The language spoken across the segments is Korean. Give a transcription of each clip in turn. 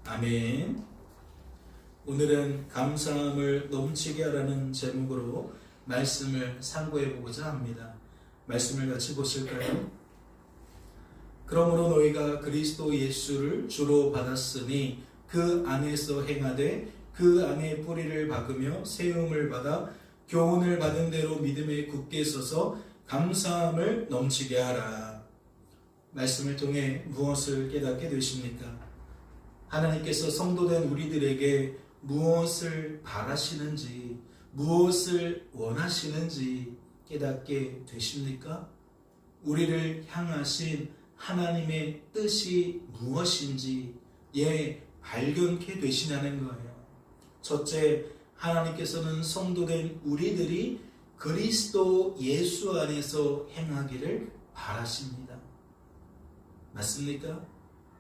아멘. 오늘은 감사함을 넘치게 하라는 제목으로 말씀을 상고해 보고자 합니다. 말씀을 같이 보실까요? 그러므로 너희가 그리스도 예수를 주로 받았으니 그 안에서 행하되 그 안에 뿌리를 박으며 세움을 받아 교훈을 받은 대로 믿음에 굳게 서서 감사함을 넘치게 하라. 말씀을 통해 무엇을 깨닫게 되십니까? 하나님께서 성도된 우리들에게 무엇을 바라시는지, 무엇을 원하시는지 깨닫게 되십니까? 우리를 향하신 하나님의 뜻이 무엇인지 발견케 되시냐는 거예요. 첫째, 하나님께서는 성도된 우리들이 그리스도 예수 안에서 행하기를 바라십니다. 맞습니까?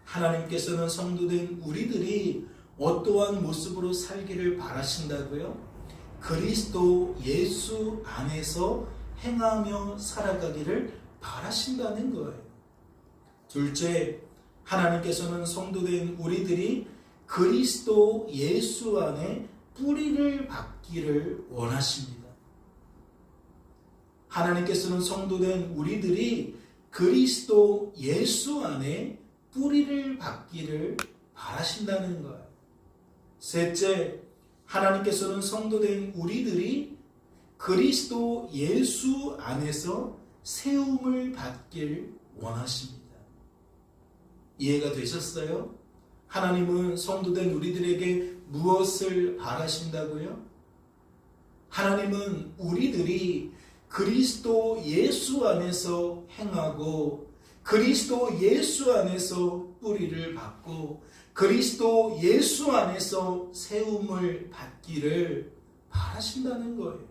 하나님께서는 성도된 우리들이 어떠한 모습으로 살기를 바라신다고요? 그리스도 예수 안에서 행하며 살아가기를 바라신다는 거예요. 둘째, 하나님께서는 성도된 우리들이 그리스도 예수 안에 뿌리를 박기를 원하십니다. 하나님께서는 성도된 우리들이 그리스도 예수 안에 뿌리를 박기를 바라신다는 거예요. 셋째, 하나님께서는 성도된 우리들이 그리스도 예수 안에서 세움을 받길 원하십니다. 이해가 되셨어요? 하나님은 성도된 우리들에게 무엇을 바라신다고요? 하나님은 우리들이 그리스도 예수 안에서 행하고 그리스도 예수 안에서 뿌리를 박고 그리스도 예수 안에서 세움을 받기를 바라신다는 거예요.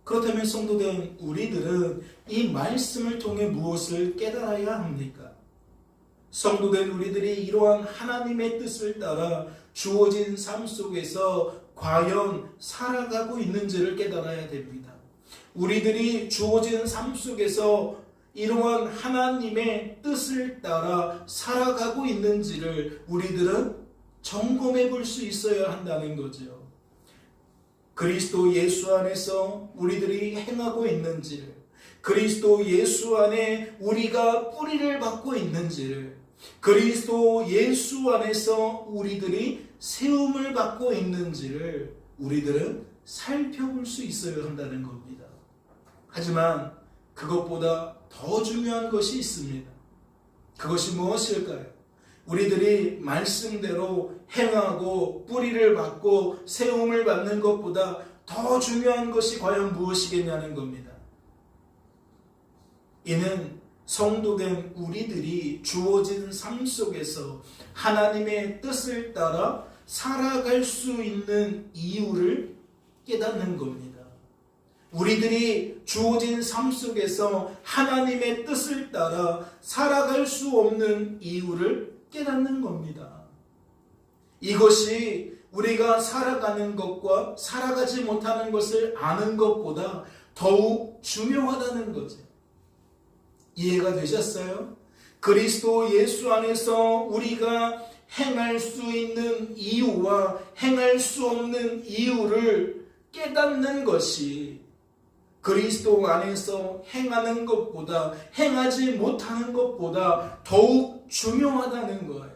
그렇다면 성도된 우리들은 이 말씀을 통해 무엇을 깨달아야 합니까? 성도된 우리들이 이러한 하나님의 뜻을 따라 주어진 삶 속에서 과연 살아가고 있는지를 깨달아야 됩니다. 우리들이 주어진 삶 속에서 이러한 하나님의 뜻을 따라 살아가고 있는지를 우리들은 점검해 볼 수 있어야 한다는 거죠. 그리스도 예수 안에서 우리들이 행하고 있는지를, 그리스도 예수 안에 우리가 뿌리를 박고 있는지를, 그리스도 예수 안에서 우리들이 세움을 받고 있는지를 우리들은 살펴볼 수 있어야 한다는 겁니다. 하지만 그것보다 더 중요한 것이 있습니다. 그것이 무엇일까요? 우리들이 말씀대로 행하고 뿌리를 받고 세움을 받는 것보다 더 중요한 것이 과연 무엇이겠냐는 겁니다. 이는 성도된 우리들이 주어진 삶 속에서 하나님의 뜻을 따라 살아갈 수 있는 이유를 깨닫는 겁니다. 우리들이 주어진 삶 속에서 하나님의 뜻을 따라 살아갈 수 없는 이유를 깨닫는 겁니다. 이것이 우리가 살아가는 것과 살아가지 못하는 것을 아는 것보다 더욱 중요하다는 거죠. 이해가 되셨어요? 그리스도 예수 안에서 우리가 행할 수 있는 이유와 행할 수 없는 이유를 깨닫는 것이 그리스도 안에서 행하는 것보다 행하지 못하는 것보다 더욱 중요하다는 거예요.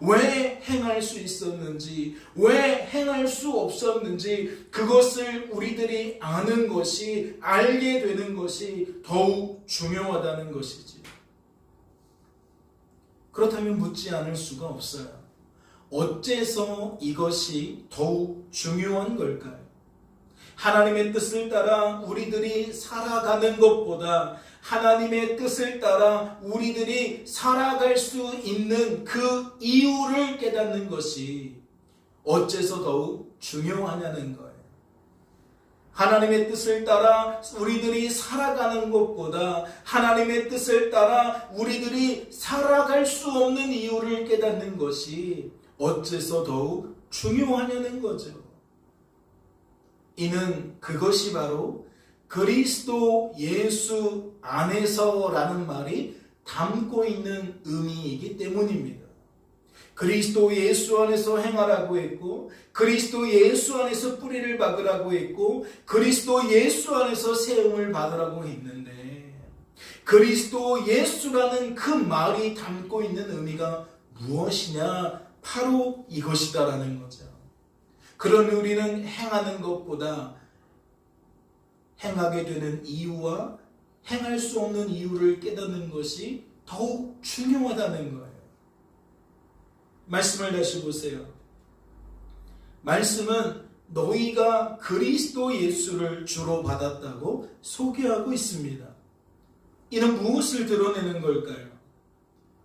왜 행할 수 있었는지, 왜 행할 수 없었는지 그것을 우리들이 아는 것이, 알게 되는 것이 더욱 중요하다는 것이지. 그렇다면 묻지 않을 수가 없어요. 어째서 이것이 더욱 중요한 걸까요? 하나님의 뜻을 따라 우리들이 살아가는 것보다 하나님의 뜻을 따라 우리들이 살아갈 수 있는 그 이유를 깨닫는 것이 어째서 더욱 중요하냐는 거예요. 하나님의 뜻을 따라 우리들이 살아가는 것보다 하나님의 뜻을 따라 우리들이 살아갈 수 없는 이유를 깨닫는 것이 어째서 더욱 중요하냐는 거죠. 이는 그것이 바로 그리스도 예수 안에서라는 말이 담고 있는 의미이기 때문입니다. 그리스도 예수 안에서 행하라고 했고, 그리스도 예수 안에서 뿌리를 박으라고 했고, 그리스도 예수 안에서 세움을 받으라고 했는데, 그리스도 예수라는 그 말이 담고 있는 의미가 무엇이냐? 바로 이것이다라는 거죠. 그런 우리는 행하는 것보다 행하게 되는 이유와 행할 수 없는 이유를 깨닫는 것이 더욱 중요하다는 거예요. 말씀을 다시 보세요. 말씀은 너희가 그리스도 예수를 주로 받았다고 소개하고 있습니다. 이는 무엇을 드러내는 걸까요?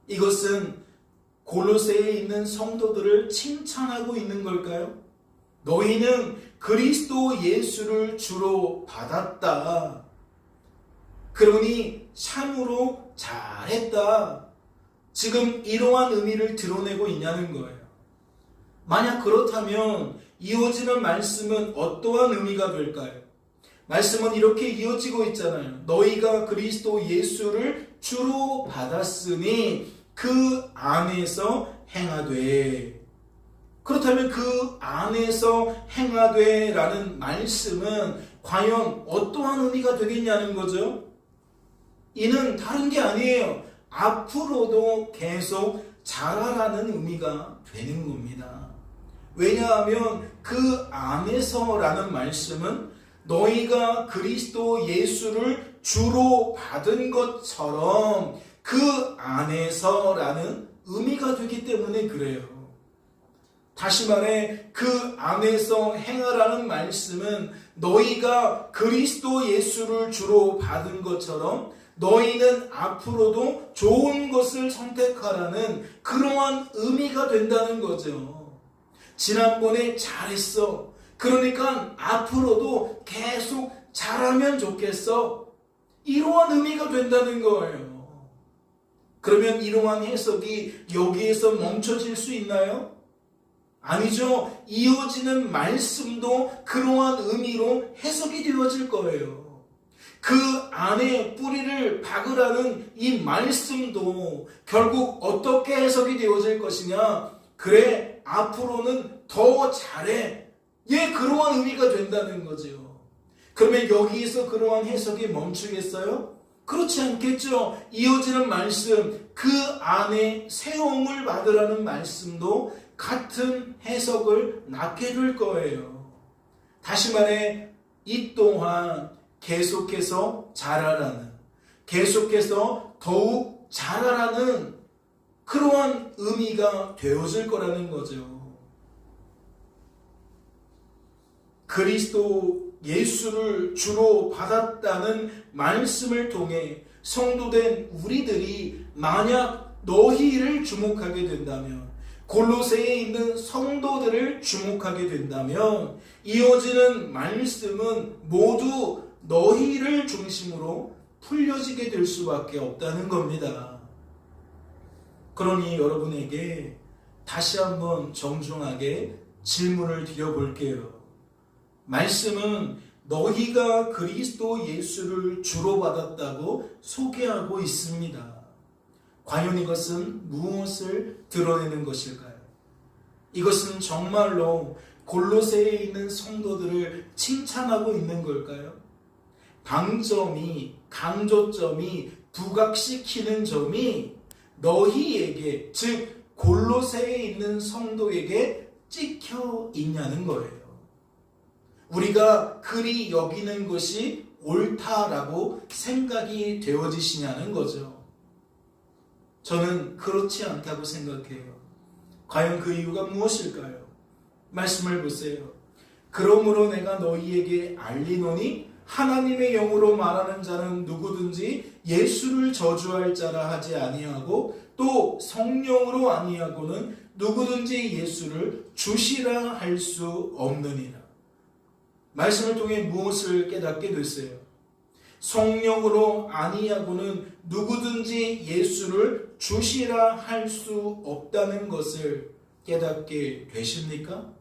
이것은 골로새에 있는 성도들을 칭찬하고 있는 걸까요? 너희는 그리스도 예수를 주로 받았다. 그러니 참으로 잘했다. 지금 이러한 의미를 드러내고 있냐는 거예요. 만약 그렇다면 이어지는 말씀은 어떠한 의미가 될까요? 말씀은 이렇게 이어지고 있잖아요. 너희가 그리스도 예수를 주로 받았으니 그 안에서 행하되. 그렇다면 그 안에서 행하되 라는 말씀은 과연 어떠한 의미가 되겠냐는 거죠? 이는 다른 게 아니에요. 앞으로도 계속 자라라는 의미가 되는 겁니다. 왜냐하면 그 안에서라는 말씀은 너희가 그리스도 예수를 주로 받은 것처럼 그 안에서라는 의미가 되기 때문에 그래요. 다시 말해 그 안에서 행하라는 말씀은 너희가 그리스도 예수를 주로 받은 것처럼 너희는 앞으로도 좋은 것을 선택하라는 그러한 의미가 된다는 거죠. 지난번에 잘했어. 그러니까 앞으로도 계속 잘하면 좋겠어. 이러한 의미가 된다는 거예요. 그러면 이러한 해석이 여기에서 멈춰질 수 있나요? 아니죠. 이어지는 말씀도 그러한 의미로 해석이 되어질 거예요. 그 안에 뿌리를 박으라는 이 말씀도 결국 어떻게 해석이 되어질 것이냐? 그래, 앞으로는 더 잘해. 예, 그러한 의미가 된다는 거죠. 그러면 여기에서 그러한 해석이 멈추겠어요? 그렇지 않겠죠. 이어지는 말씀, 그 안에 세움을 받으라는 말씀도 같은 해석을 낳게 될 거예요. 다시 말해 이 또한 계속해서 자라라는, 계속해서 더욱 자라라는 그러한 의미가 되어질 거라는 거죠. 그리스도 예수를 주로 받았다는 말씀을 통해 성도된 우리들이 만약 너희를 주목하게 된다면, 골로새에 있는 성도들을 주목하게 된다면 이어지는 말씀은 모두 너희를 중심으로 풀려지게 될 수밖에 없다는 겁니다. 그러니 여러분에게 다시 한번 정중하게 질문을 드려볼게요. 말씀은 너희가 그리스도 예수를 주로 받았다고 소개하고 있습니다. 과연 이것은 무엇을 드러내는 것일까요? 이것은 정말로 골로새에 있는 성도들을 칭찬하고 있는 걸까요? 방점이, 강조점이 부각시키는 점이 너희에게, 즉 골로새에 있는 성도에게 찍혀 있냐는 거예요. 우리가 그리 여기는 것이 옳다라고 생각이 되어지시냐는 거죠. 저는 그렇지 않다고 생각해요. 과연 그 이유가 무엇일까요? 말씀을 보세요. 그러므로 내가 너희에게 알리노니 하나님의 영으로 말하는 자는 누구든지 예수를 저주할 자라 하지 아니하고 또 성령으로 아니하고는 누구든지 예수를 주시라 할 수 없느니라. 말씀을 통해 무엇을 깨닫게 됐어요? 성령으로 아니하고는 누구든지 예수를 주시라 할 수 없다는 것을 깨닫게 되십니까?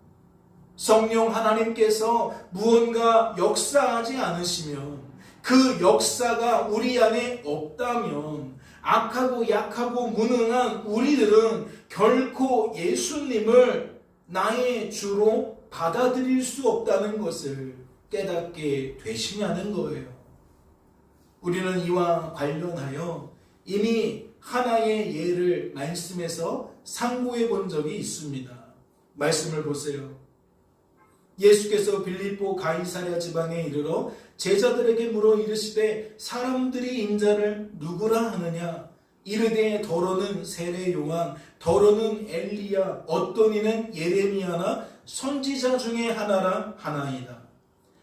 성령 하나님께서 무언가 역사하지 않으시면, 그 역사가 우리 안에 없다면 악하고 약하고 무능한 우리들은 결코 예수님을 나의 주로 받아들일 수 없다는 것을 깨닫게 되시냐는 거예요. 우리는 이와 관련하여 이미 하나의 예를 말씀에서 상고해 본 적이 있습니다. 말씀을 보세요. 예수께서 빌립보 가이사랴 지방에 이르러 제자들에게 물어 이르시되 사람들이 인자를 누구라 하느냐? 이르되 더러는 세례 요한, 더러는 엘리야, 어떤 이는 예레미야나 선지자 중에 하나라 하나이다.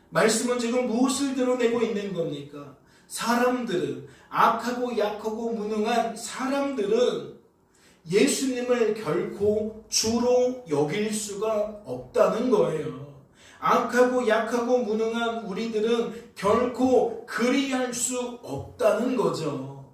말씀은 지금 무엇을 드러내고 있는 겁니까? 사람들은, 악하고 약하고 무능한 사람들은 예수님을 결코 주로 여길 수가 없다는 거예요. 악하고 약하고 무능한 우리들은 결코 그리할 수 없다는 거죠.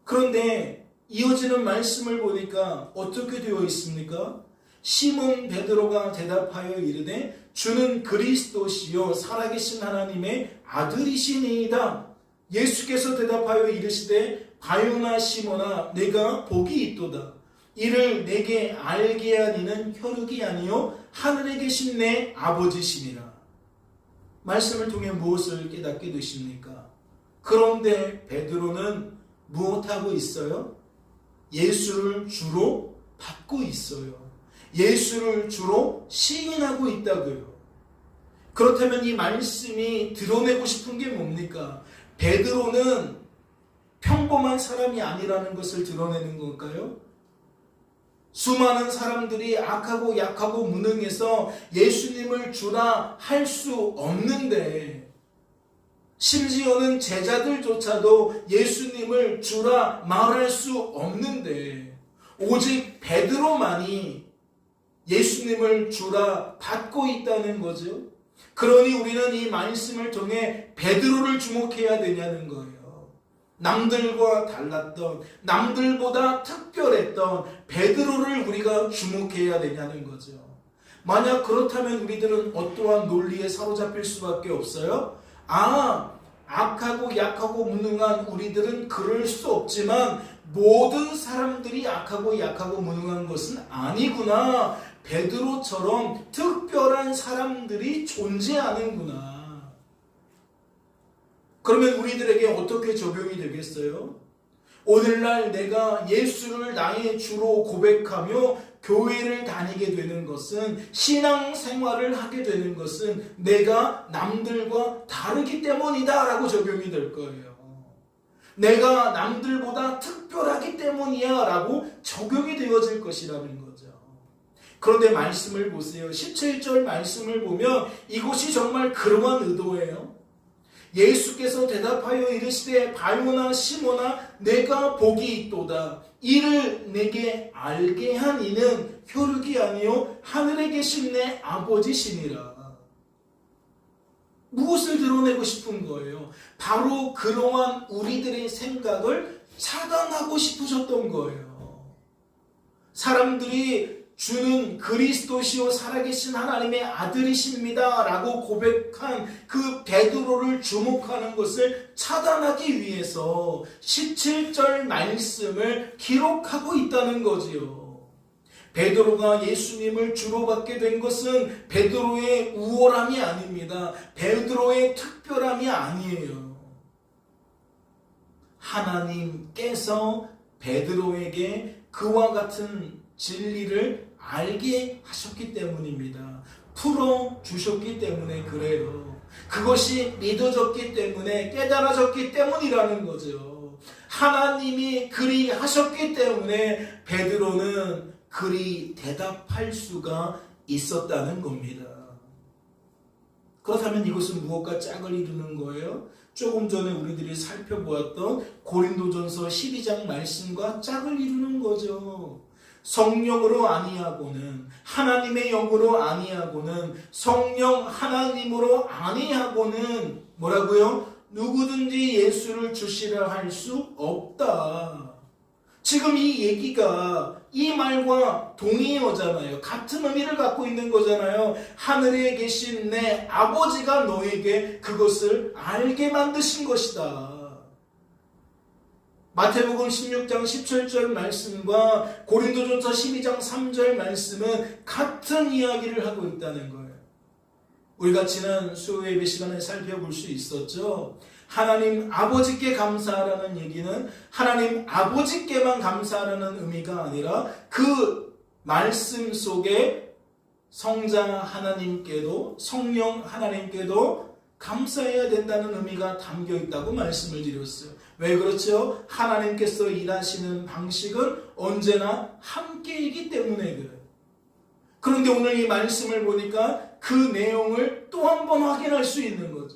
그런데 이어지는 말씀을 보니까 어떻게 되어 있습니까? 시몬 베드로가 대답하여 이르되 주는 그리스도시요 살아계신 하나님의 아들이시니이다. 예수께서 대답하여 이르시되 바요나 시몬아 내가 복이 있도다. 이를 내게 알게 한 이는 혈육이 아니요 하늘에 계신 내 아버지시니라. 말씀을 통해 무엇을 깨닫게 되십니까? 그런데 베드로는 무엇하고 있어요? 예수를 주로 받고 있어요. 예수를 주로 시인하고 있다고요. 그렇다면 이 말씀이 드러내고 싶은 게 뭡니까? 베드로는 평범한 사람이 아니라는 것을 드러내는 걸까요? 수많은 사람들이 악하고 약하고 무능해서 예수님을 주라 할 수 없는데, 심지어는 제자들조차도 예수님을 주라 말할 수 없는데 오직 베드로만이 예수님을 주라 받고 있다는 거죠. 그러니 우리는 이 말씀을 통해 베드로를 주목해야 되냐는 거예요. 남들과 달랐던, 남들보다 특별했던 베드로를 우리가 주목해야 되냐는 거죠. 만약 그렇다면 우리들은 어떠한 논리에 사로잡힐 수밖에 없어요? 악하고 약하고 무능한 우리들은 그럴 수 없지만 모든 사람들이 악하고 약하고 무능한 것은 아니구나. 베드로처럼 특별한 사람들이 존재하는구나. 그러면 우리들에게 어떻게 적용이 되겠어요? 오늘날 내가 예수를 나의 주로 고백하며 교회를 다니게 되는 것은, 신앙생활을 하게 되는 것은 내가 남들과 다르기 때문이다 라고 적용이 될 거예요. 내가 남들보다 특별하기 때문이야 라고 적용이 되어질 것이라는 거죠. 그런데 말씀을 보세요. 17절 말씀을 보면 이것이 정말 그러한 의도예요. 예수께서 대답하여 이르시되 바요나 시몬아 내가 복이 있도다. 이를 내게 알게 한 이는 혈육이 아니요 하늘에 계신 내 아버지시니라. 무엇을 드러내고 싶은 거예요? 바로 그러한 우리들의 생각을 차단하고 싶으셨던 거예요. 사람들이 주는 그리스도시요 살아계신 하나님의 아들이십니다 라고 고백한 그 베드로를 주목하는 것을 차단하기 위해서 17절 말씀을 기록하고 있다는 거지요. 베드로가 예수님을 주로 받게 된 것은 베드로의 우월함이 아닙니다. 베드로의 특별함이 아니에요. 하나님께서 베드로에게 그와 같은 진리를 알게 하셨기 때문입니다. 풀어주셨기 때문에 그래요. 그것이 믿어졌기 때문에, 깨달아졌기 때문이라는 거죠. 하나님이 그리 하셨기 때문에 베드로는 그리 대답할 수가 있었다는 겁니다. 그렇다면 이것은 무엇과 짝을 이루는 거예요? 조금 전에 우리들이 살펴보았던 고린도전서 12장 말씀과 짝을 이루는 거죠. 성령으로 아니하고는, 하나님의 영으로 아니하고는, 성령 하나님으로 아니하고는 뭐라고요? 누구든지 예수를 주시라 할 수 없다. 지금 이 얘기가 이 말과 동의어잖아요. 같은 의미를 갖고 있는 거잖아요. 하늘에 계신 내 아버지가 너에게 그것을 알게 만드신 것이다. 마태복음 16장 17절 말씀과 고린도전서 12장 3절 말씀은 같은 이야기를 하고 있다는 거예요. 우리가 지난 수요 예배 시간에 살펴볼 수 있었죠. 하나님 아버지께 감사하라는 얘기는 하나님 아버지께만 감사하라는 의미가 아니라 그 말씀 속에 성자 하나님께도 성령 하나님께도 감사해야 된다는 의미가 담겨 있다고 말씀을 드렸어요. 왜 그렇죠? 하나님께서 일하시는 방식은 언제나 함께이기 때문에 그래요. 그런데 오늘 이 말씀을 보니까 그 내용을 또 한 번 확인할 수 있는 거죠.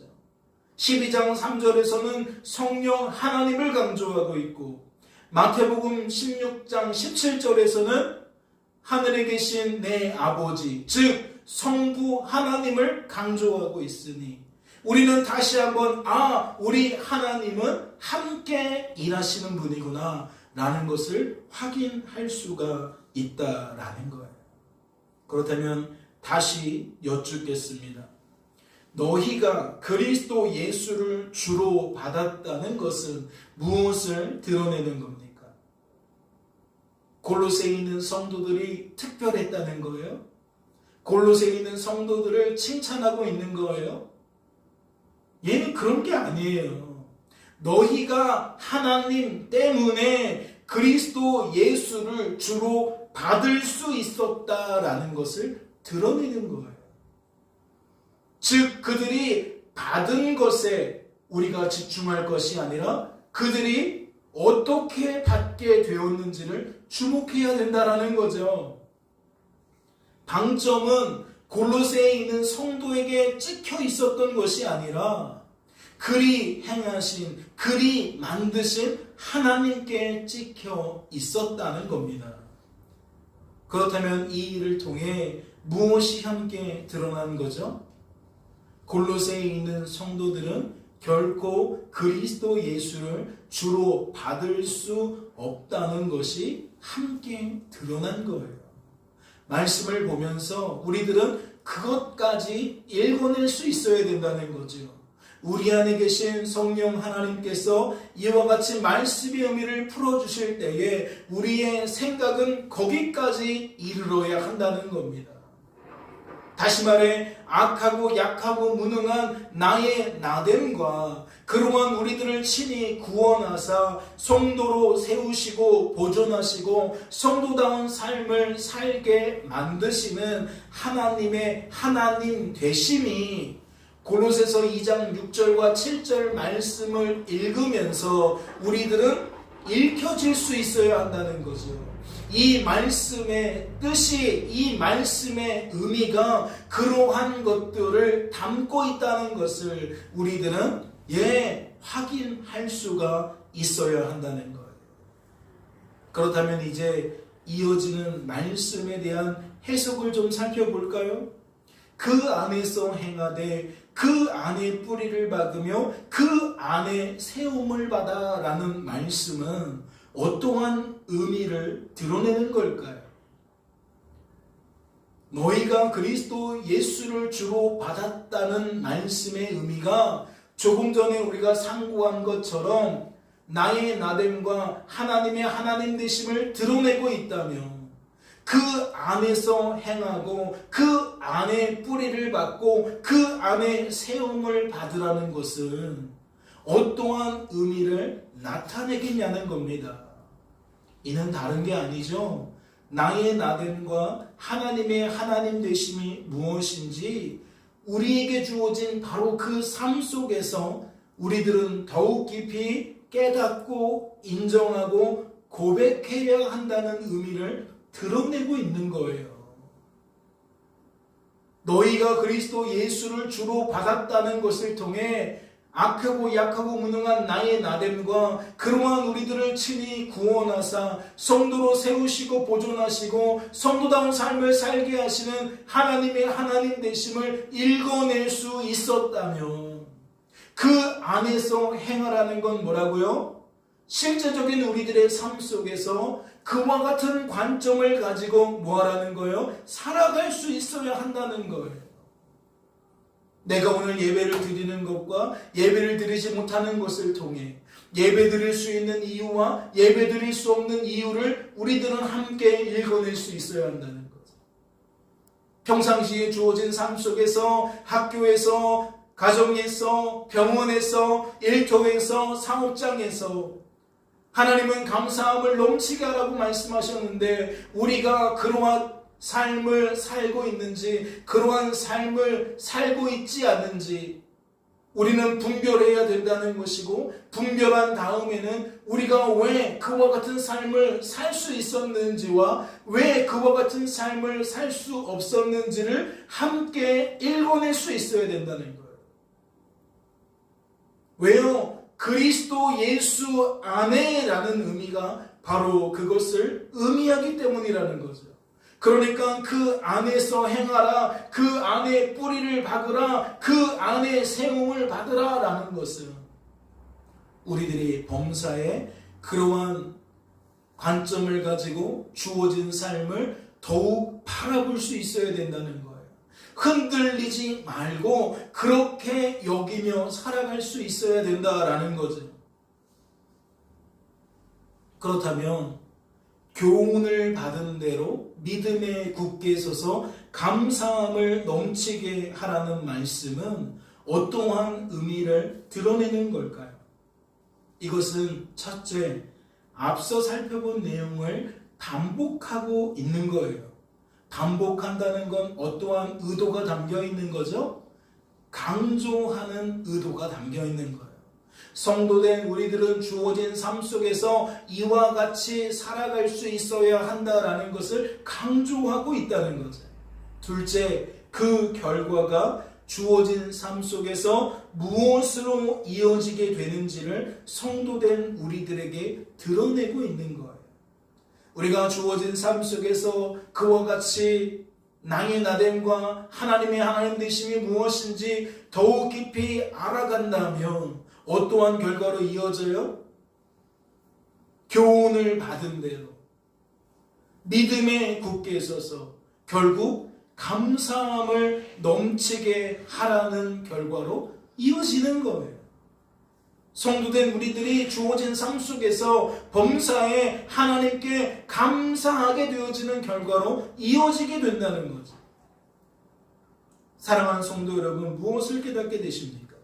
12장 3절에서는 성령 하나님을 강조하고 있고 마태복음 16장 17절에서는 하늘에 계신 내 아버지 즉 성부 하나님을 강조하고 있으니 우리는 다시 한번 우리 하나님은 함께 일하시는 분이구나 라는 것을 확인할 수가 있다라는 거예요. 그렇다면 다시 여쭙겠습니다. 너희가 그리스도 예수를 주로 받았다는 것은 무엇을 드러내는 겁니까? 골로새에 있는 성도들이 특별했다는 거예요? 골로새에 있는 성도들을 칭찬하고 있는 거예요? 얘는 그런 게 아니에요. 너희가 하나님 때문에 그리스도 예수를 주로 받을 수 있었다라는 것을 드러내는 거예요. 즉 그들이 받은 것에 우리가 집중할 것이 아니라 그들이 어떻게 받게 되었는지를 주목해야 된다라는 거죠. 방점은 골로새에 있는 성도에게 찍혀 있었던 것이 아니라 그리 행하신, 그리 만드신 하나님께 찍혀 있었다는 겁니다. 그렇다면 이 일을 통해 무엇이 함께 드러난 거죠? 골로새에 있는 성도들은 결코 그리스도 예수를 주로 받을 수 없다는 것이 함께 드러난 거예요. 말씀을 보면서 우리들은 그것까지 읽어낼 수 있어야 된다는 거죠. 우리 안에 계신 성령 하나님께서 이와 같이 말씀의 의미를 풀어주실 때에 우리의 생각은 거기까지 이르러야 한다는 겁니다. 다시 말해 악하고 약하고 무능한 나의 나됨과 그러한 우리들을 친히 구원하사 성도로 세우시고 보존하시고 성도다운 삶을 살게 만드시는 하나님의 하나님 되심이 골로새서 2장 6절과 7절 말씀을 읽으면서 우리들은 읽혀질 수 있어야 한다는 거죠. 이 말씀의 뜻이, 이 말씀의 의미가 그러한 것들을 담고 있다는 것을 우리들은 확인할 수가 있어야 한다는 거예요. 그렇다면 이제 이어지는 말씀에 대한 해석을 좀 살펴볼까요? 그 안에서 행하되 그 안에 뿌리를 박으며 그 안에 세움을 받아 라는 말씀은 어떠한 의미를 드러내는 걸까요? 너희가 그리스도 예수를 주로 받았다는 말씀의 의미가 조금 전에 우리가 상고한 것처럼 나의 나됨과 하나님의 하나님 되심을 드러내고 있다며 그 안에서 행하고 그 안에 뿌리를 받고 그 안에 세움을 받으라는 것은 어떠한 의미를 나타내겠냐는 겁니다. 이는 다른 게 아니죠. 나의 나됨과 하나님의 하나님 되심이 무엇인지 우리에게 주어진 바로 그 삶 속에서 우리들은 더욱 깊이 깨닫고 인정하고 고백해야 한다는 의미를 드러내고 있는 거예요. 너희가 그리스도 예수를 주로 받았다는 것을 통해 악하고 약하고 무능한 나의 나됨과 그러한 우리들을 친히 구원하사 성도로 세우시고 보존하시고 성도다운 삶을 살게 하시는 하나님의 하나님 되심을 읽어낼 수 있었다며 그 안에서 행하라는 건 뭐라고요? 실제적인 우리들의 삶 속에서 그와 같은 관점을 가지고 뭐하라는 거예요? 살아갈 수 있어야 한다는 거예요. 내가 오늘 예배를 드리는 것과 예배를 드리지 못하는 것을 통해 예배드릴 수 있는 이유와 예배드릴 수 없는 이유를 우리들은 함께 읽어낼 수 있어야 한다는 거죠. 평상시에 주어진 삶 속에서, 학교에서, 가정에서, 병원에서, 일터에서, 사업장에서 하나님은 감사함을 넘치게 하라고 말씀하셨는데, 우리가 그러한 삶을 살고 있는지, 그러한 삶을 살고 있지 않는지 우리는 분별해야 된다는 것이고, 분별한 다음에는 우리가 왜 그와 같은 삶을 살 수 있었는지와 왜 그와 같은 삶을 살 수 없었는지를 함께 읽어낼 수 있어야 된다는 거예요. 왜요? 그리스도 예수 안에라는 의미가 바로 그것을 의미하기 때문이라는 거죠. 그러니까 그 안에서 행하라, 그 안에 뿌리를 박으라, 그 안에 세움을 받으라 라는 것은 우리들이 범사에 그러한 관점을 가지고 주어진 삶을 더욱 바라볼 수 있어야 된다는 거예요. 흔들리지 말고 그렇게 여기며 살아갈 수 있어야 된다라는 거죠. 그렇다면 교훈을 받은 대로 믿음에 굳게 서서 감사함을 넘치게 하라는 말씀은 어떠한 의미를 드러내는 걸까요? 이것은 첫째, 앞서 살펴본 내용을 반복하고 있는 거예요. 반복한다는 건 어떠한 의도가 담겨 있는 거죠? 강조하는 의도가 담겨 있는 거예요. 성도된 우리들은 주어진 삶 속에서 이와 같이 살아갈 수 있어야 한다라는 것을 강조하고 있다는 거죠. 둘째, 그 결과가 주어진 삶 속에서 무엇으로 이어지게 되는지를 성도된 우리들에게 드러내고 있는 거예요. 우리가 주어진 삶 속에서 그와 같이 나의 나됨과 하나님의 하나님 되심이 무엇인지 더욱 깊이 알아간다면 어떠한 결과로 이어져요? 교훈을 받은 대로 믿음에 굳게 서서 결국 감사함을 넘치게 하라는 결과로 이어지는 거예요. 성도된 우리들이 주어진 삶 속에서 범사에 하나님께 감사하게 되어지는 결과로 이어지게 된다는 거죠. 사랑하는 성도 여러분, 무엇을 깨닫게 되십니까?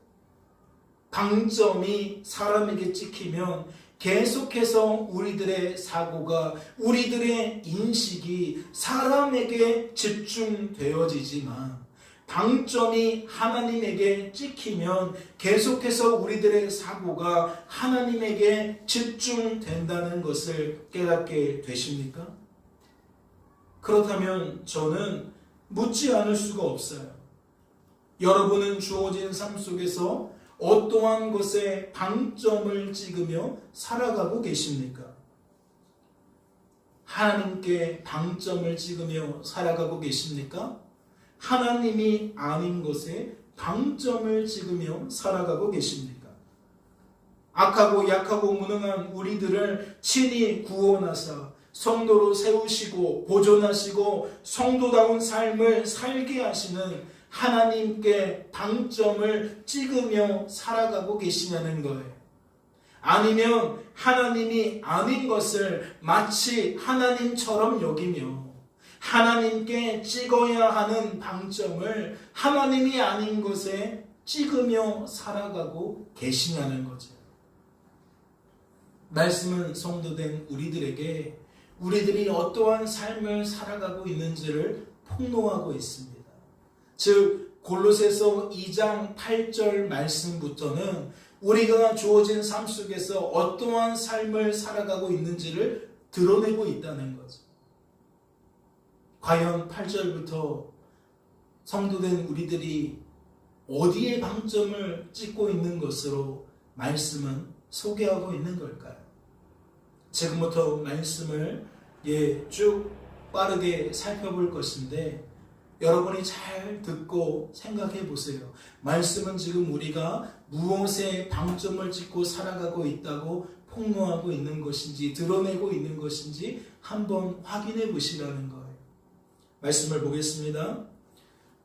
방점이 사람에게 찍히면 계속해서 우리들의 사고가, 우리들의 인식이 사람에게 집중되어지지만 방점이 하나님에게 찍히면 계속해서 우리들의 사고가 하나님에게 집중된다는 것을 깨닫게 되십니까? 그렇다면 저는 묻지 않을 수가 없어요. 여러분은 주어진 삶 속에서 어떠한 것에 방점을 찍으며 살아가고 계십니까? 하나님께 방점을 찍으며 살아가고 계십니까? 하나님이 아닌 것에 방점을 찍으며 살아가고 계십니까? 악하고 약하고 무능한 우리들을 친히 구원하사 성도로 세우시고 보존하시고 성도다운 삶을 살게 하시는 하나님께 방점을 찍으며 살아가고 계시냐는 거예요. 아니면 하나님이 아닌 것을 마치 하나님처럼 여기며 하나님께 찍어야 하는 방점을 하나님이 아닌 것에 찍으며 살아가고 계시냐는 거죠. 말씀은 성도된 우리들에게 우리들이 어떠한 삶을 살아가고 있는지를 폭로하고 있습니다. 즉 골로새서 2장 8절 말씀부터는 우리가 주어진 삶 속에서 어떠한 삶을 살아가고 있는지를 드러내고 있다는 거죠. 과연 8절부터 성도된 우리들이 어디에 방점을 찍고 있는 것으로 말씀은 소개하고 있는 걸까요? 지금부터 말씀을 쭉 빠르게 살펴볼 것인데 여러분이 잘 듣고 생각해 보세요. 말씀은 지금 우리가 무엇에 방점을 찍고 살아가고 있다고 폭로하고 있는 것인지 드러내고 있는 것인지 한번 확인해 보시라는 거예요. 말씀을 보겠습니다.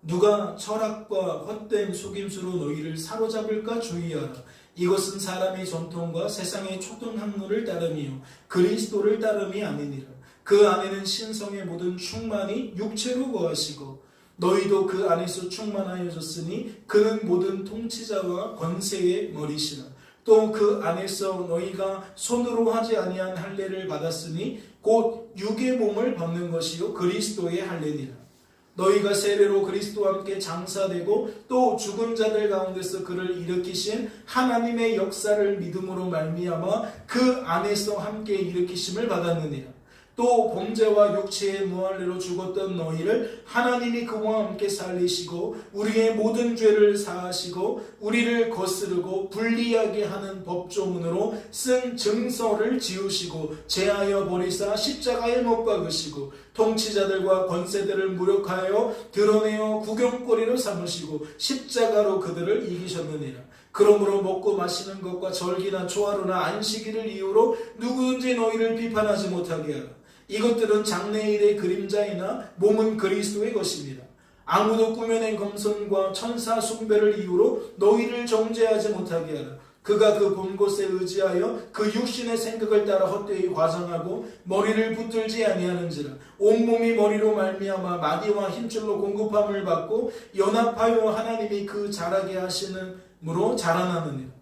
누가 철학과 헛된 속임수로 너희를 사로잡을까 주의하라. 이것은 사람의 전통과 세상의 초등학문을 따름이요 그리스도를 따름이 아니니라. 그 안에는 신성의 모든 충만이 육체로 거하시고 너희도 그 안에서 충만하여졌으니 그는 모든 통치자와 권세의 머리시라. 또 그 안에서 너희가 손으로 하지 아니한 할례를 받았으니 곧 육의 몸을 받는 것이요 그리스도의 할례니라. 너희가 세례로 그리스도와 함께 장사되고 또 죽은 자들 가운데서 그를 일으키신 하나님의 역사를 믿음으로 말미암아 그 안에서 함께 일으키심을 받았느니라. 또 범죄와 육체의 무할례로 죽었던 너희를 하나님이 그와 함께 살리시고 우리의 모든 죄를 사하시고 우리를 거스르고 불리하게 하는 법조문으로 쓴 증서를 지우시고 제하여 버리사 십자가에 못 박으시고 통치자들과 권세들을 무력하여 드러내어 구경거리로 삼으시고 십자가로 그들을 이기셨느니라. 그러므로 먹고 마시는 것과 절기나 초하루나 안식일을 이유로 누구든지 너희를 비판하지 못하게 하라. 이것들은 장래일의 그림자이나 몸은 그리스도의 것입니다. 아무도 꾸며낸 검선과 천사 숭배를 이유로 너희를 정죄하지 못하게 하라. 그가 그 본 곳에 의지하여 그 육신의 생각을 따라 헛되이 과장하고 머리를 붙들지 아니하는지라. 온몸이 머리로 말미암아 마디와 힘줄로 공급함을 받고 연합하여 하나님이 그 자라게 하시는므로 자라나느니라.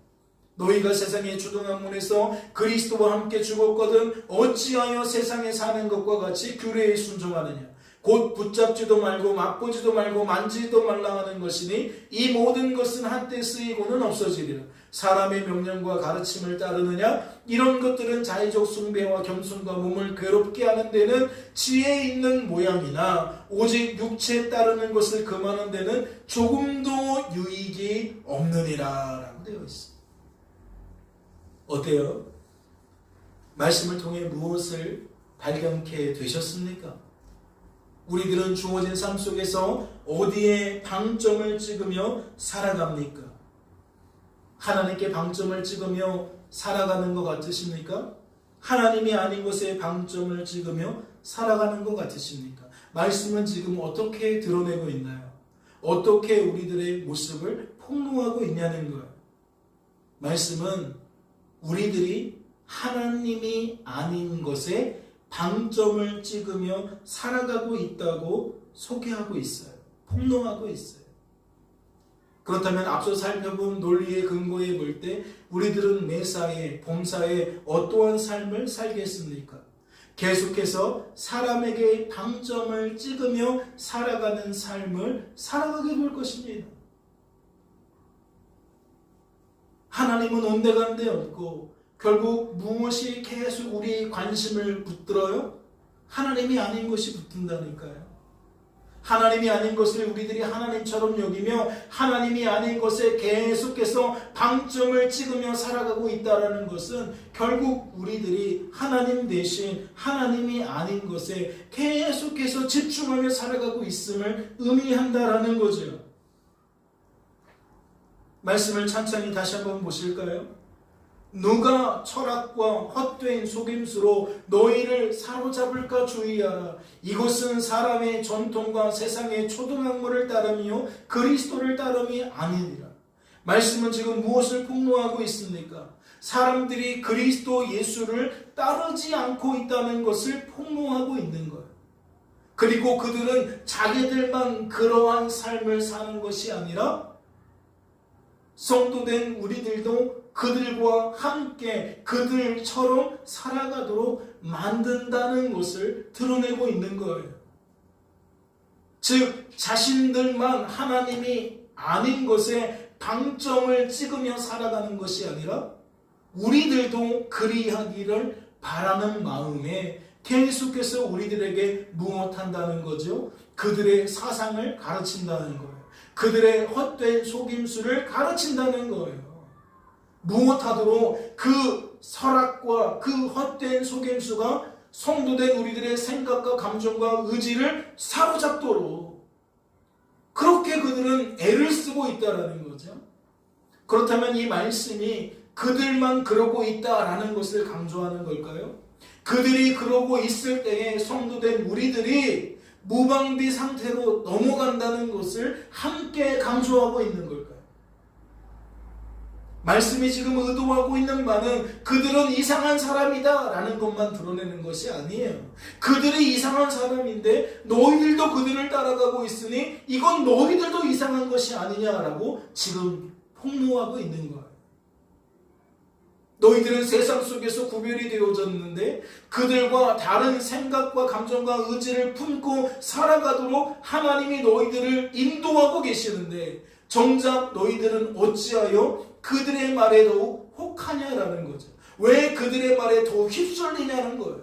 너희가 세상의 주동학문에서 그리스도와 함께 죽었거든 어찌하여 세상에 사는 것과 같이 규례에 순종하느냐. 곧 붙잡지도 말고 맛보지도 말고 만지지도 말라 하는 것이니 이 모든 것은 한때 쓰이고는 없어지리라. 사람의 명령과 가르침을 따르느냐. 이런 것들은 자의적 숭배와 겸손과 몸을 괴롭게 하는 데는 지혜 있는 모양이나 오직 육체에 따르는 것을 금하는 데는 조금도 유익이 없느니라 라고 되어 있습니다. 어때요? 말씀을 통해 무엇을 발견케 되셨습니까? 우리들은 주어진 삶 속에서 어디에 방점을 찍으며 살아갑니까? 하나님께 방점을 찍으며 살아가는 것 같으십니까? 하나님이 아닌 것에 방점을 찍으며 살아가는 것 같으십니까? 말씀은 지금 어떻게 드러내고 있나요? 어떻게 우리들의 모습을 폭로하고 있냐는 거예요. 말씀은 우리들이 하나님이 아닌 것에 방점을 찍으며 살아가고 있다고 소개하고 있어요. 폭로하고 있어요. 그렇다면 앞서 살펴본 논리의 근거에 볼 때 우리들은 매사에 범사에 어떠한 삶을 살겠습니까? 계속해서 사람에게 방점을 찍으며 살아가는 삶을 살아가게 될 것입니다. 하나님은 온데간데 없고 결국 무엇이 계속 우리의 관심을 붙들어요? 하나님이 아닌 것이 붙든다니까요. 하나님이 아닌 것을 우리들이 하나님처럼 여기며 하나님이 아닌 것에 계속해서 방점을 찍으며 살아가고 있다는 것은 결국 우리들이 하나님 대신 하나님이 아닌 것에 계속해서 집중하며 살아가고 있음을 의미한다라는 거죠. 말씀을 찬찬히 다시 한번 보실까요? 누가 철학과 헛된 속임수로 너희를 사로잡을까 주의하라. 이것은 사람의 전통과 세상의 초등학문을 따름이요 그리스도를 따름이 아니니라. 말씀은 지금 무엇을 폭로하고 있습니까? 사람들이 그리스도 예수를 따르지 않고 있다는 것을 폭로하고 있는 거예요. 그리고 그들은 자기들만 그러한 삶을 사는 것이 아니라 성도된 우리들도 그들과 함께 그들처럼 살아가도록 만든다는 것을 드러내고 있는 거예요. 즉 자신들만 하나님이 아닌 것에 방점을 찍으며 살아가는 것이 아니라 우리들도 그리하기를 바라는 마음에 계속해서 우리들에게 무엇한다는 거죠? 그들의 사상을 가르친다는 거예요. 그들의 헛된 속임수를 가르친다는 거예요. 무엇하도록 그 설악과 그 헛된 속임수가 성도된 우리들의 생각과 감정과 의지를 사로잡도록 그렇게 그들은 애를 쓰고 있다라는 거죠. 그렇다면 이 말씀이 그들만 그러고 있다라는 것을 강조하는 걸까요? 그들이 그러고 있을 때에 성도된 우리들이 무방비 상태로 넘어간다는 것을 함께 강조하고 있는 걸까요? 말씀이 지금 의도하고 있는 바는 그들은 이상한 사람이다 라는 것만 드러내는 것이 아니에요. 그들이 이상한 사람인데 너희들도 그들을 따라가고 있으니 이건 너희들도 이상한 것이 아니냐라고 지금 폭로하고 있는 거예요. 너희들은 세상 속에서 구별이 되어졌는데 그들과 다른 생각과 감정과 의지를 품고 살아가도록 하나님이 너희들을 인도하고 계시는데 정작 너희들은 어찌하여 그들의 말에 더욱 혹하냐라는 거죠. 왜 그들의 말에 더욱 휩쓸리냐는 거예요.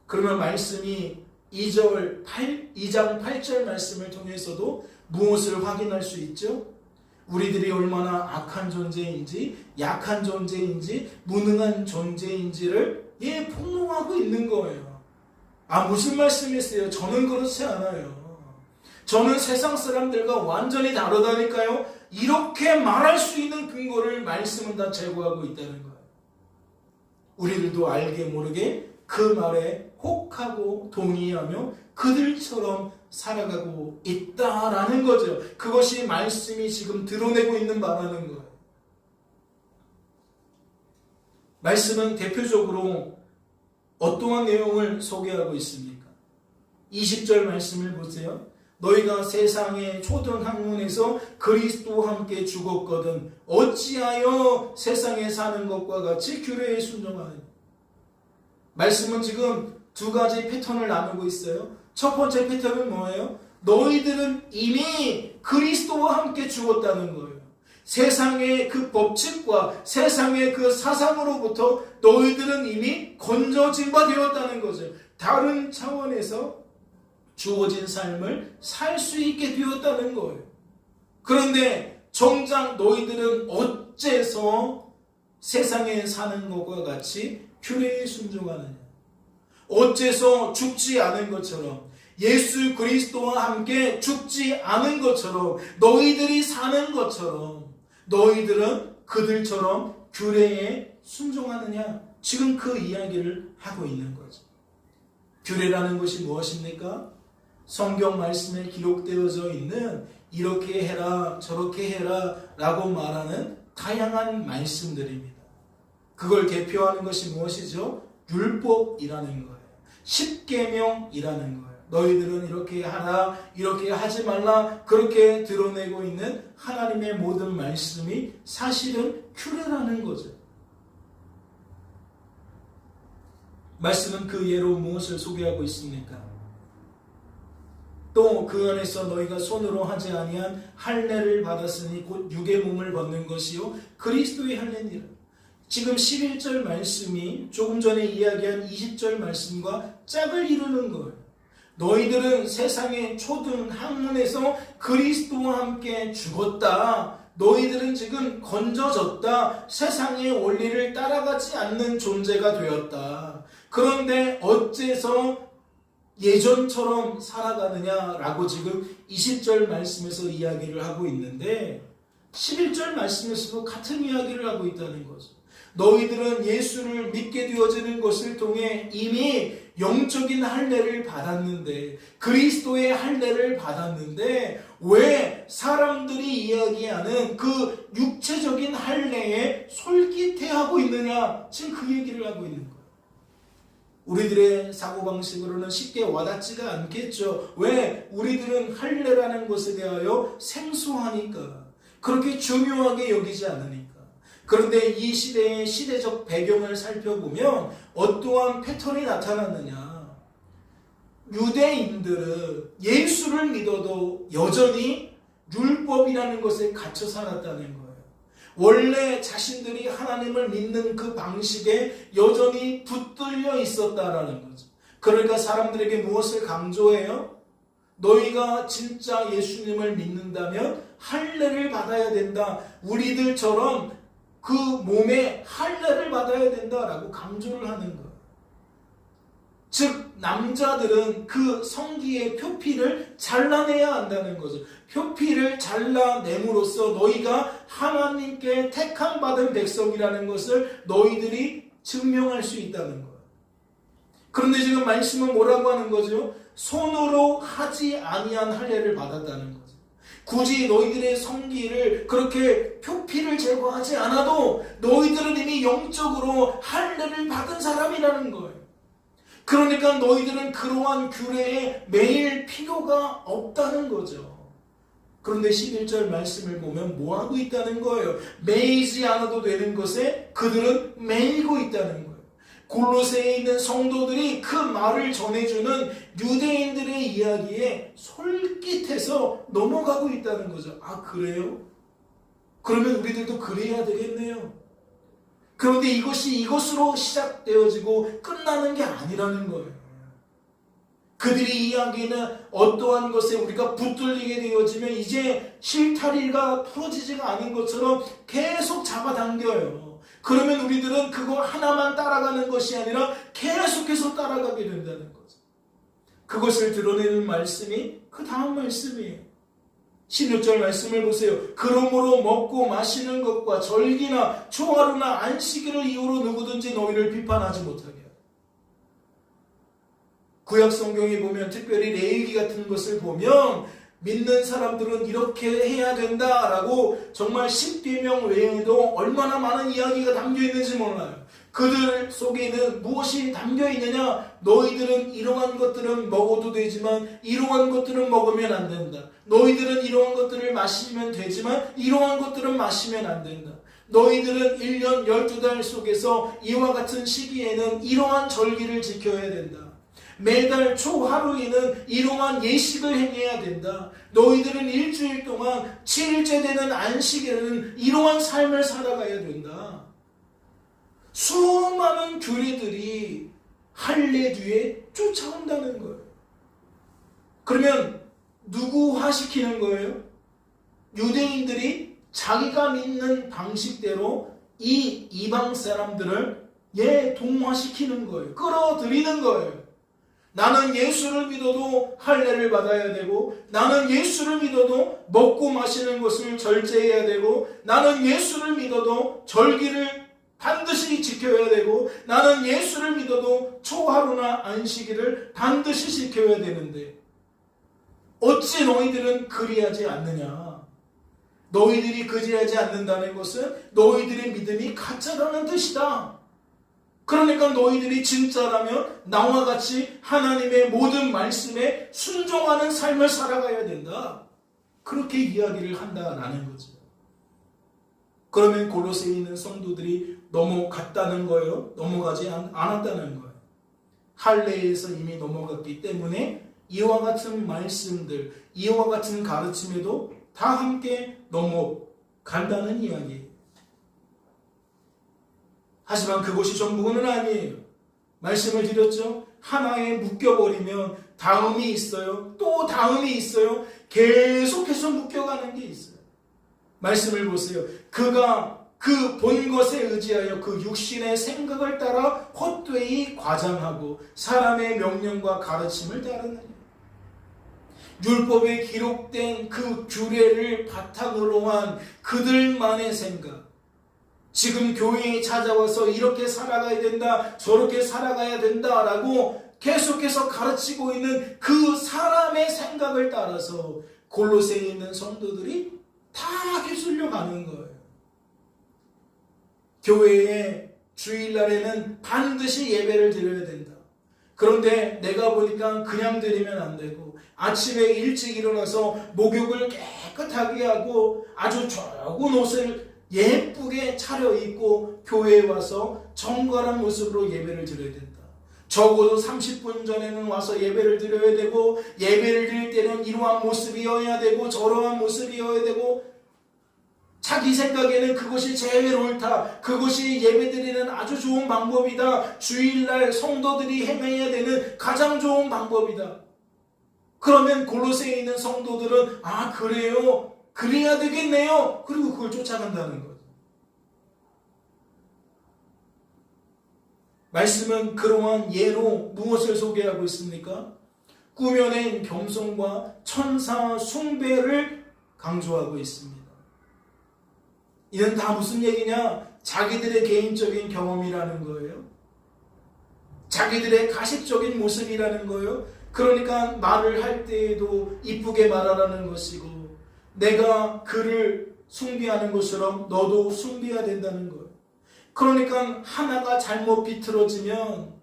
그러면 말씀이 2장 8절 말씀을 통해서도 무엇을 확인할 수 있죠? 우리들이 얼마나 악한 존재인지, 약한 존재인지, 무능한 존재인지를 폭로하고 있는 거예요. 무슨 말씀이세요? 저는 그렇지 않아요. 저는 세상 사람들과 완전히 다르다니까요. 이렇게 말할 수 있는 근거를 말씀은 다 제공하고 있다는 거예요. 우리들도 알게 모르게 그 말에 혹하고 동의하며 그들처럼 살아가고 있다라는 거죠. 그것이 말씀이 지금 드러내고 있는 바라는 거예요. 말씀은 대표적으로 어떠한 내용을 소개하고 있습니까? 20절 말씀을 보세요. 너희가 세상의 초등 학문에서 그리스도와 함께 죽었거든 어찌하여 세상에 사는 것과 같이 규례에 순종하느냐. 말씀은 지금 두 가지 패턴을 나누고 있어요. 첫 번째 패턴은 뭐예요? 너희들은 이미 그리스도와 함께 죽었다는 거예요. 세상의 그 법칙과 세상의 그 사상으로부터 너희들은 이미 건져진 바 되었다는 거죠. 다른 차원에서 주어진 삶을 살 수 있게 되었다는 거예요. 그런데 정작 너희들은 어째서 세상에 사는 것과 같이 규례에 순종하느냐. 어째서 죽지 않은 것처럼 예수 그리스도와 함께 죽지 않은 것처럼 너희들이 사는 것처럼 너희들은 그들처럼 규례에 순종하느냐. 지금 그 이야기를 하고 있는 거죠. 규례라는 것이 무엇입니까? 성경 말씀에 기록되어져 있는 이렇게 해라 저렇게 해라 라고 말하는 다양한 말씀들입니다. 그걸 대표하는 것이 무엇이죠? 율법이라는 거예요. 십계명이라는 거예요. 너희들은 이렇게 하라 이렇게 하지 말라 그렇게 드러내고 있는 하나님의 모든 말씀이 사실은 규례라는 거죠. 말씀은 그 예로 무엇을 소개하고 있습니까? 또 그 안에서 너희가 손으로 하지 아니한 할례를 받았으니 곧 육의 몸을 벗는 것이요 그리스도의 할례니라. 지금 11절 말씀이 조금 전에 이야기한 20절 말씀과 짝을 이루는 거예요. 너희들은 세상의 초등 학문에서 그리스도와 함께 죽었다. 너희들은 지금 건져졌다. 세상의 원리를 따라가지 않는 존재가 되었다. 그런데 어째서 예전처럼 살아가느냐라고 지금 20절 말씀에서 이야기를 하고 있는데 11절 말씀에서도 같은 이야기를 하고 있다는 거죠. 너희들은 예수를 믿게 되어지는 것을 통해 이미 영적인 할례를 받았는데 그리스도의 할례를 받았는데 왜 사람들이 이야기하는 그 육체적인 할례에 솔깃해하고 있느냐. 지금 그 얘기를 하고 있는 거예요. 우리들의 사고방식으로는 쉽게 와닿지가 않겠죠. 왜? 우리들은 할례라는 것에 대하여 생소하니까. 그렇게 중요하게 여기지 않으니까. 그런데 이 시대의 시대적 배경을 살펴보면 어떠한 패턴이 나타났느냐. 유대인들은 예수를 믿어도 여전히 율법이라는 것에 갇혀 살았다는 거예요. 원래 자신들이 하나님을 믿는 그 방식에 여전히 붙들려 있었다라는 거죠. 그러니까 사람들에게 무엇을 강조해요? 너희가 진짜 예수님을 믿는다면 할례를 받아야 된다. 우리들처럼 그 몸에 할례를 받아야 된다라고 강조를 하는 거예요. 즉 남자들은 그 성기의 표피를 잘라내야 한다는 거죠. 표피를 잘라냄으로써 너희가 하나님께 택함 받은 백성이라는 것을 너희들이 증명할 수 있다는 거예요. 그런데 지금 말씀은 뭐라고 하는 거죠? 손으로 하지 아니한 할례를 받았다는 거죠. 굳이 너희들의 성기를 그렇게 표피를 제거하지 않아도 너희들은 이미 영적으로 할례를 받은 사람이라는 거예요. 그러니까 너희들은 그러한 규례에 매일 필요가 없다는 거죠. 그런데 11절 말씀을 보면 뭐 하고 있다는 거예요? 매이지 않아도 되는 것에 그들은 매이고 있다는 거예요. 골로새에 있는 성도들이 그 말을 전해주는 유대인들의 이야기에 솔깃해서 넘어가고 있다는 거죠. 아, 그래요? 그러면 우리들도 그래야 되겠네요. 그런데 이것이 이것으로 시작되어지고 끝나는 게 아니라는 거예요. 그들이 이야기는 어떠한 것에 우리가 붙들리게 되어지면 이제 실타리가 풀어지지가 않은 것처럼 계속 잡아당겨요. 그러면 우리들은 그거 하나만 따라가는 것이 아니라 계속해서 따라가게 된다는 거죠. 그것을 드러내는 말씀이 그 다음 말씀이에요. 16절 말씀을 보세요. 그러므로 먹고 마시는 것과 절기나 초하루나 안식일을 이유로 누구든지 너희를 비판하지 못하게 하라. 구약 성경에 보면 특별히 레위기 같은 것을 보면 믿는 사람들은 이렇게 해야 된다라고 정말 10계명 외에도 얼마나 많은 이야기가 담겨 있는지 몰라요. 그들 속에는 무엇이 담겨 있느냐? 너희들은 이러한 것들은 먹어도 되지만 이러한 것들은 먹으면 안 된다. 너희들은 이러한 것들을 마시면 되지만 이러한 것들은 마시면 안 된다. 너희들은 1년 12달 속에서 이와 같은 시기에는 이러한 절기를 지켜야 된다. 매달 초하루에는 이러한 예식을 행해야 된다. 너희들은 일주일 동안 7일째 되는 안식일에는 이러한 삶을 살아가야 된다. 수많은 규례들이 할례 뒤에 쫓아온다는 거예요. 그러면 누구화시키는 거예요? 유대인들이 자기가 믿는 방식대로 이 이방 사람들을 동화시키는 거예요. 끌어들이는 거예요. 나는 예수를 믿어도 할례를 받아야 되고, 나는 예수를 믿어도 먹고 마시는 것을 절제해야 되고, 나는 예수를 믿어도 절기를 반드시 지켜야 되고, 나는 예수를 믿어도 초하루나 안식일을 반드시 지켜야 되는데 어찌 너희들은 그리하지 않느냐? 너희들이 그리하지 않는다는 것은 너희들의 믿음이 가짜라는 뜻이다. 그러니까 너희들이 진짜라면 나와 같이 하나님의 모든 말씀에 순종하는 삶을 살아가야 된다. 그렇게 이야기를 한다라는 거죠. 그러면 골로새에 있는 성도들이 넘어갔다는 거예요? 넘어가지 않았다는 거예요. 할례에서 이미 넘어갔기 때문에 이와 같은 말씀들, 이와 같은 가르침에도 다 함께 넘어간다는 이야기예요. 하지만 그것이 전부는 아니에요. 말씀을 드렸죠? 하나에 묶여버리면 다음이 있어요. 또 다음이 있어요. 계속해서 묶여가는 게 있어요. 말씀을 보세요. 그가 그 본 것에 의지하여 그 육신의 생각을 따라 헛되이 과장하고 사람의 명령과 가르침을 따르느냐. 율법에 기록된 그 규례를 바탕으로 한 그들만의 생각. 지금 교회에 찾아와서 이렇게 살아가야 된다, 저렇게 살아가야 된다라고 계속해서 가르치고 있는 그 사람의 생각을 따라서 골로새에 있는 성도들이 다 휩쓸려 가는 거예요. 교회에 주일날에는 반드시 예배를 드려야 된다. 그런데 내가 보니까 그냥 드리면 안 되고 아침에 일찍 일어나서 목욕을 깨끗하게 하고 아주 좋은 옷을 예쁘게 차려입고 교회에 와서 정갈한 모습으로 예배를 드려야 된다. 적어도 30분 전에는 와서 예배를 드려야 되고, 예배를 드릴 때는 이러한 모습이어야 되고 저러한 모습이어야 되고, 자기 생각에는 그것이 제일 옳다, 그것이 예배드리는 아주 좋은 방법이다, 주일날 성도들이 행해야 되는 가장 좋은 방법이다. 그러면 골로새에 있는 성도들은 아, 그래요? 그래야 되겠네요. 그리고 그걸 쫓아간다는 거죠. 말씀은 그러한 예로 무엇을 소개하고 있습니까? 꾸며낸 겸손과 천사 숭배를 강조하고 있습니다. 이는 다 무슨 얘기냐? 자기들의 개인적인 경험이라는 거예요. 자기들의 가식적인 모습이라는 거예요. 그러니까 말을 할 때에도 이쁘게 말하라는 것이고, 내가 그를 숭배하는 것처럼 너도 숭배해야 된다는 거예요. 그러니까 하나가 잘못 비틀어지면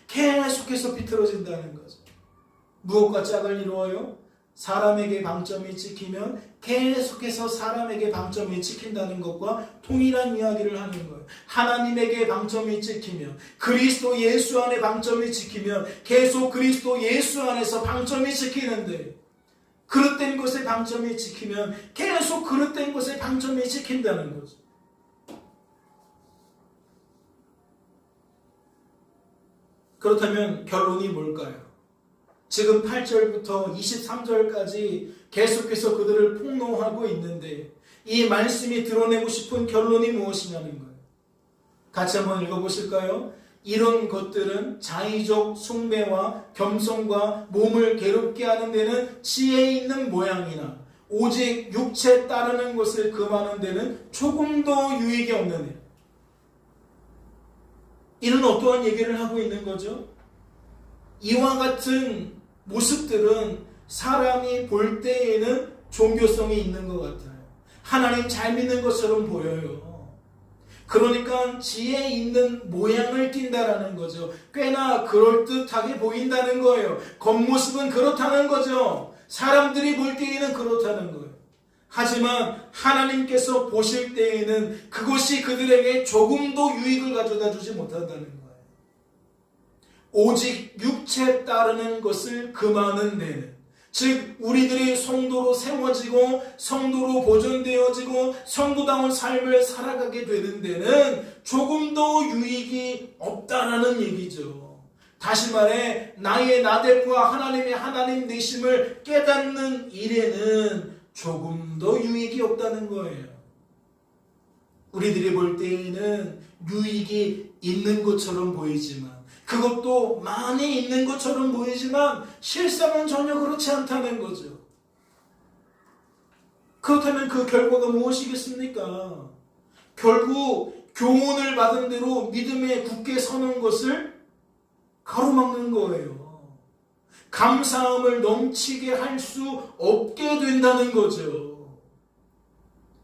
계속해서 비틀어진다는 거죠. 무엇과 짝을 이루어요? 사람에게 방점이 찍히면 계속해서 사람에게 방점이 찍힌다는 것과 동일한 이야기를 하는 거예요. 하나님에게 방점이 찍히면, 그리스도 예수 안에 방점이 찍히면 계속 그리스도 예수 안에서 방점이 찍히는데, 그릇된 것에 방점이 찍히면 계속 그릇된 것에 방점이 찍힌다는 거죠. 그렇다면 결론이 뭘까요? 지금 8절부터 23절까지 계속해서 그들을 폭로하고 있는데 이 말씀이 드러내고 싶은 결론이 무엇이냐는 거예요. 같이 한번 읽어보실까요? 이런 것들은 자의적 숭배와 겸손과 몸을 괴롭게 하는 데는 지혜 있는 모양이나 오직 육체 따르는 것을 금하는 데는 조금도 유익이 없는 애. 이는 어떠한 얘기를 하고 있는 거죠? 이와 같은 모습들은 사람이 볼 때에는 종교성이 있는 것 같아요. 하나님 잘 믿는 것처럼 보여요. 그러니까 지혜 있는 모양을 띈다라는 거죠. 꽤나 그럴듯하게 보인다는 거예요. 겉모습은 그렇다는 거죠. 사람들이 볼 때에는 그렇다는 거예요. 하지만 하나님께서 보실 때에는 그것이 그들에게 조금도 유익을 가져다 주지 못한다는 거예요. 오직 육체에 따르는 것을 금하는 데는, 즉 우리들이 성도로 세워지고 성도로 보존되어지고 성도다운 삶을 살아가게 되는 데는 조금도 유익이 없다라는 얘기죠. 다시 말해 나의 나됨과 하나님의 하나님 되심을 깨닫는 일에는 조금도 유익이 없다는 거예요. 우리들이 볼 때에는 유익이 있는 것처럼 보이지만, 그것도 많이 있는 것처럼 보이지만 실상은 전혀 그렇지 않다는 거죠. 그렇다면 그 결과가 무엇이겠습니까? 결국 교훈을 받은 대로 믿음에 굳게 서는 것을 가로막는 거예요. 감사함을 넘치게 할 수 없게 된다는 거죠.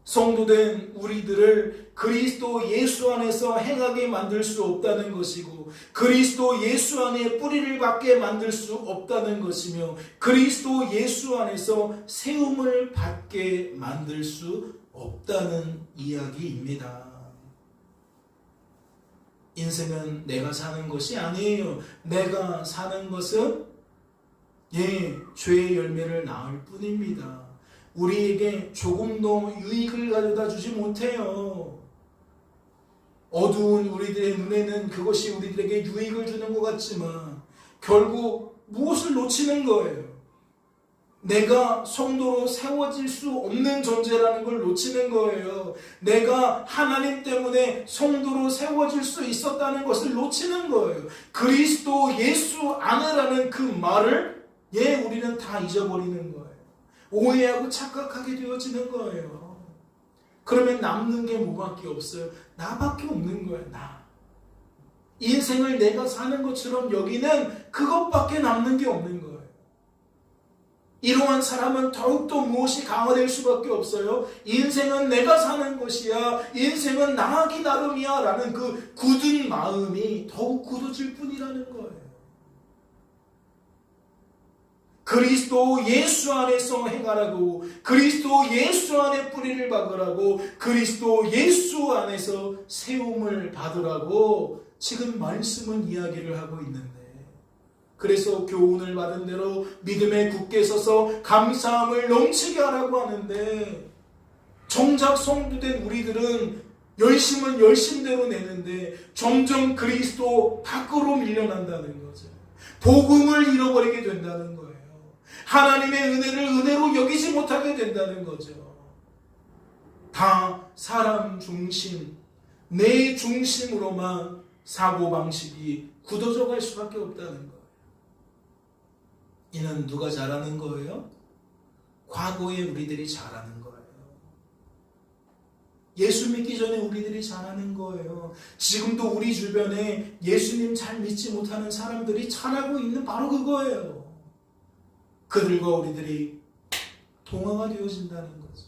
성도된 우리들을 그리스도 예수 안에서 행하게 만들 수 없다는 것이고, 그리스도 예수 안에 뿌리를 받게 만들 수 없다는 것이며, 그리스도 예수 안에서 세움을 받게 만들 수 없다는 이야기입니다. 인생은 내가 사는 것이 아니에요. 내가 사는 것은 죄의 열매를 낳을 뿐입니다. 우리에게 조금도 유익을 가져다 주지 못해요. 어두운 우리들의 눈에는 그것이 우리들에게 유익을 주는 것 같지만 결국 무엇을 놓치는 거예요? 내가 성도로 세워질 수 없는 존재라는 걸 놓치는 거예요. 내가 하나님 때문에 성도로 세워질 수 있었다는 것을 놓치는 거예요. 그리스도 예수 안으라는 그 말을 우리는 다 잊어버리는 거예요. 오해하고 착각하게 되어지는 거예요. 그러면 남는 게 뭐밖에 없어요? 나밖에 없는 거예요. 나. 인생을 내가 사는 것처럼 여기는 그것밖에 남는 게 없는 거예요. 이러한 사람은 더욱더 무엇이 강화될 수밖에 없어요. 인생은 내가 사는 것이야, 인생은 나하기 나름이야 라는 그 굳은 마음이 더욱 굳어질 뿐이라는 거예요. 그리스도 예수 안에서 행하라고, 그리스도 예수 안에 뿌리를 박으라고, 그리스도 예수 안에서 세움을 받으라고 지금 말씀은 이야기를 하고 있는데, 그래서 교훈을 받은 대로 믿음에 굳게 서서 감사함을 넘치게 하라고 하는데, 정작 성도된 우리들은 열심은 열심대로 내는데 점점 그리스도 밖으로 밀려난다는 거죠. 복음을 잃어버리게 된다는 거예요. 하나님의 은혜를 은혜로 여기지 못하게 된다는 거죠. 다 사람 중심, 내 중심으로만 사고방식이 굳어져 갈 수밖에 없다는 거예요. 이는 누가 잘하는 거예요? 과거에 우리들이 잘하는 거예요. 예수 믿기 전에 우리들이 잘하는 거예요. 지금도 우리 주변에 예수님 잘 믿지 못하는 사람들이 잘하고 있는 바로 그거예요. 그들과 우리들이 동화가 되어진다는 거죠.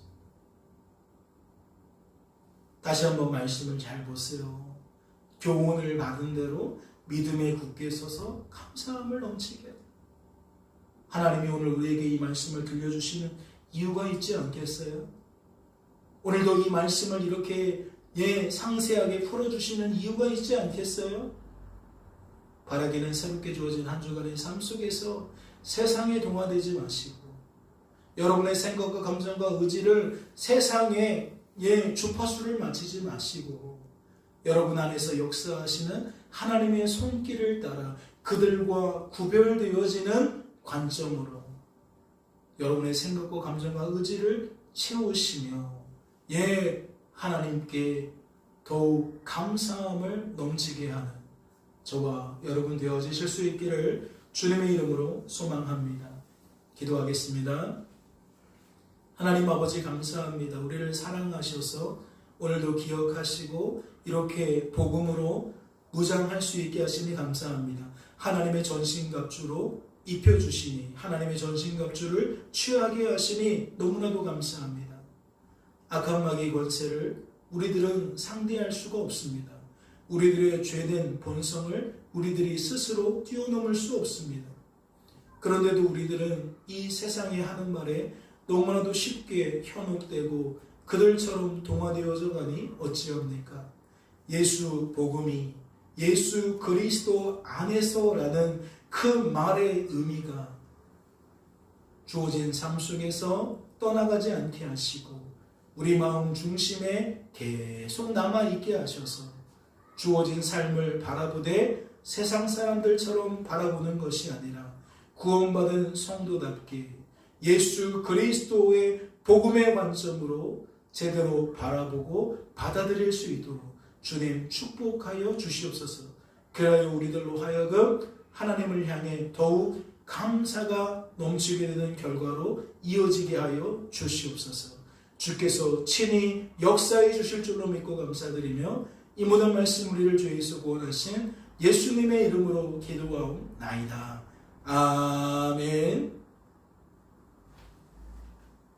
다시 한번 말씀을 잘 보세요. 교훈을 받은 대로 믿음에 굳게 서서 감사함을 넘치게. 하나님이 오늘 우리에게 이 말씀을 들려주시는 이유가 있지 않겠어요? 오늘도 이 말씀을 이렇게 상세하게 풀어주시는 이유가 있지 않겠어요? 바라기는 새롭게 주어진 한 주간의 삶 속에서 세상에 동화되지 마시고 여러분의 생각과 감정과 의지를 세상에 주파수를 맞추지 마시고 여러분 안에서 역사하시는 하나님의 손길을 따라 그들과 구별되어지는 관점으로 여러분의 생각과 감정과 의지를 채우시며 하나님께 더욱 감사함을 넘치게 하는 저와 여러분 되어지실 수 있기를 주님의 이름으로 소망합니다. 기도하겠습니다. 하나님 아버지 감사합니다. 우리를 사랑하셔서 오늘도 기억하시고 이렇게 복음으로 무장할 수 있게 하시니 감사합니다. 하나님의 전신갑주로 입혀주시니 하나님의 전신갑주를 취하게 하시니 너무나도 감사합니다. 악한 마귀의 권세를 우리들은 상대할 수가 없습니다. 우리들의 죄된 본성을 우리들이 스스로 뛰어넘을 수 없습니다. 그런데도 우리들은 이 세상에 하는 말에 너무나도 쉽게 현혹되고 그들처럼 동화되어져 가니 어찌합니까? 예수 복음이 예수 그리스도 안에서라는 그 말의 의미가 주어진 삶 속에서 떠나가지 않게 하시고 우리 마음 중심에 계속 남아있게 하셔서 주어진 삶을 바라보되 세상 사람들처럼 바라보는 것이 아니라 구원받은 성도답게 예수 그리스도의 복음의 관점으로 제대로 바라보고 받아들일 수 있도록 주님 축복하여 주시옵소서. 그래야 우리들로 하여금 하나님을 향해 더욱 감사가 넘치게 되는 결과로 이어지게 하여 주시옵소서. 주께서 친히 역사해 주실 줄로 믿고 감사드리며 이 모든 말씀 우리를 주 예수 구원하신 예수님의 이름으로 기도하옵나이다. 아멘.